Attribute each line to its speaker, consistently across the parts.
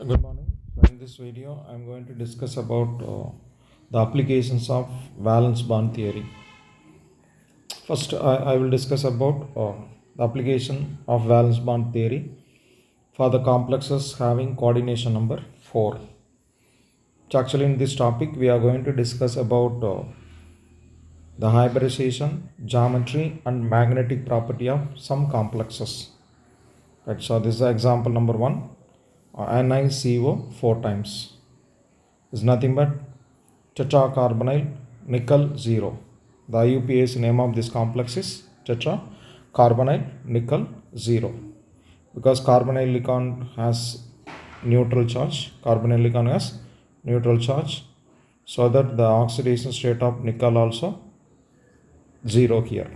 Speaker 1: Good morning. So in this video, I'm going to discuss about the applications of valence bond theory. First, I will discuss about the application of valence bond theory for the complexes having coordination number 4. So actually, in this topic, we are going to discuss about the hybridization, geometry, and magnetic property of some complexes. Right. So this is example number 1. NiCO 4 times is nothing but tetracarbonyl nickel 0. The IUPAC name of this complex is tetracarbonyl nickel 0 because carbonyl silicon has neutral charge. Carbonyl silicon has neutral charge, so that the oxidation state of nickel also 0 here.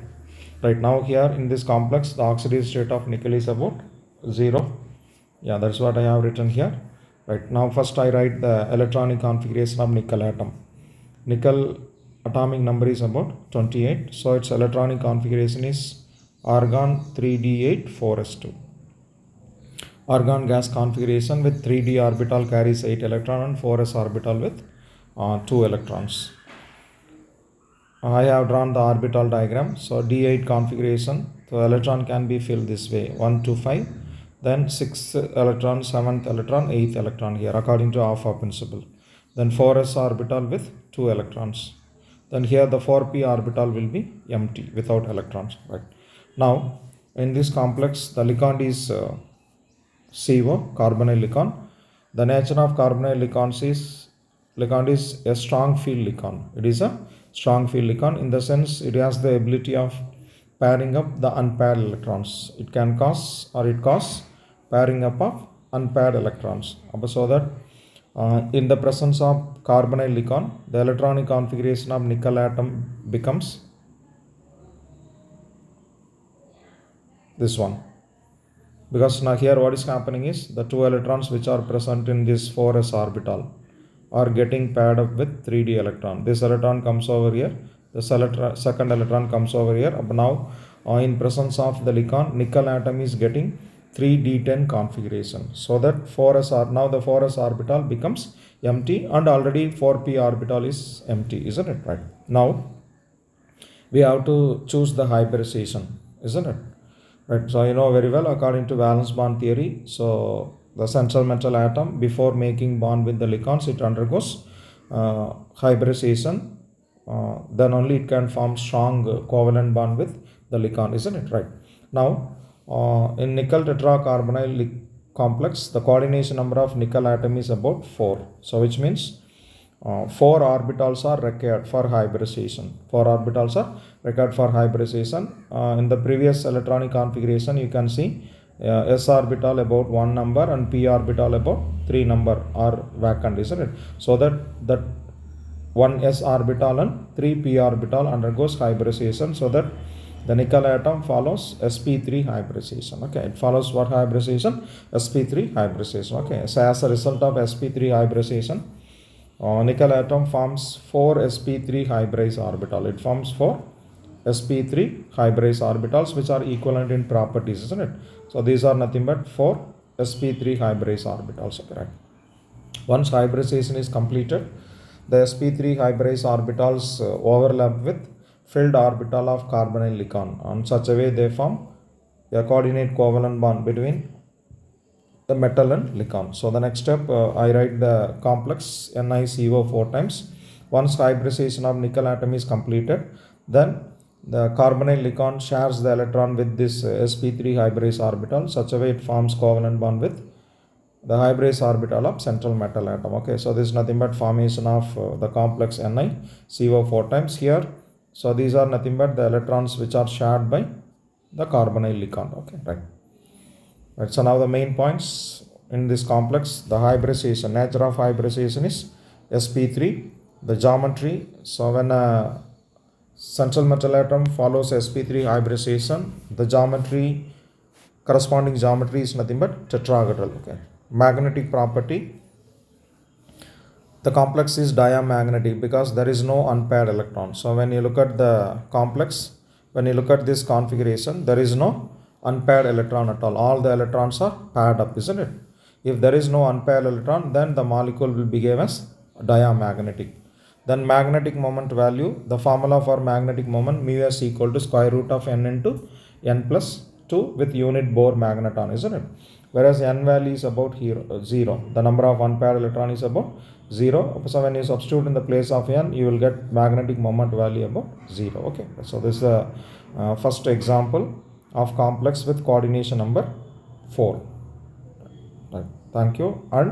Speaker 1: Right now here in this complex, the oxidation state of nickel is about 0. Yeah, that's what I have written here. Right now, first I write the electronic configuration of nickel atom. Nickel atomic number is about 28. So its electronic configuration is argon 3d8 4s2. Argon gas configuration with 3d orbital carries 8 electron and 4s orbital with 2 electrons. I have drawn the orbital diagram. So d8 configuration, so electron can be filled this way, 1 to 5. Then 6th electron, 7th electron, 8th electron here according to Aufbau principle. Then 4s orbital with 2 electrons. Then here the 4p orbital will be empty without electrons. Right. Now in this complex, the ligand is CO, carbonyl ligand. The nature of carbonyl ligand is a strong field ligand. It is a strong field ligand in the sense it has the ability of pairing up the unpaired electrons. It can cause or it causes pairing up of unpaired electrons. So that in the presence of carbonyl ligand, the electronic configuration of nickel atom becomes this one. Because now here what is happening is the 2 electrons which are present in this 4s orbital are getting paired up with 3d electron. This electron comes over here. The second electron comes over here. But now in presence of the ligand, nickel atom is getting 3d10 configuration. So that now the 4s orbital becomes empty and already 4p orbital is empty, isn't it? Right. Now we have to choose the hybridization, isn't it? Right. So you know very well according to valence bond theory. So the central metal atom before making bond with the ligands, it undergoes hybridization. Then only it can form strong covalent bond with the ligand, isn't it? Right. Now in nickel tetracarbonyl complex, the coordination number of nickel atom is about 4. So which means 4 orbitals are required for hybridization. 4 orbitals are required for hybridization. In the previous electronic configuration, you can see s orbital about 1 number and p orbital about 3 number are vacant, isn't it? So that 1 s orbital and 3 p orbital undergoes hybridization, so that the nickel atom follows sp3 hybridization. Okay, it follows what hybridization? sp3 hybridization. Okay, so as a result of sp3 hybridization, nickel atom forms 4 sp3 hybridized orbital. It forms 4 sp3 hybridized orbitals which are equivalent in properties, isn't it? So these are nothing but 4 sp3 hybridized orbitals. Okay, right. Once hybridization is completed, the sp3 hybridized orbitals overlap with filled orbital of carbonyl ligand. On such a way they form a coordinate covalent bond between the metal and ligand. So the next step, I write the complex NiCO 4 times. Once hybridization of nickel atom is completed, then the carbonyl ligand shares the electron with this sp3 hybridized orbital, such a way it forms covalent bond with the hybridized orbital of central metal atom. Okay, so this is nothing but formation of the complex NiCO 4 times here. So these are nothing but the electrons which are shared by the carbonyl ligand. Okay, right. Right. So now the main points in this complex, the hybridization, nature of hybridization is sp3, the geometry. So when a central metal atom follows sp3 hybridization, the geometry, corresponding geometry is nothing but tetrahedral. Okay. Magnetic property, the complex is diamagnetic because there is no unpaired electron. So when you look at the complex, when you look at this configuration, there is no unpaired electron at all. All the electrons are paired up, isn't it? If there is no unpaired electron, then the molecule will behave as diamagnetic. Then magnetic moment value, the formula for magnetic moment, mu s equal to square root of n into n plus 2 with unit Bohr magneton, isn't it? Whereas n value is about here 0. The number of unpaired electron is about 0. So when you substitute in the place of n, you will get magnetic moment value about 0. Okay. So this is the first example of complex with coordination number 4. Right. Thank you. And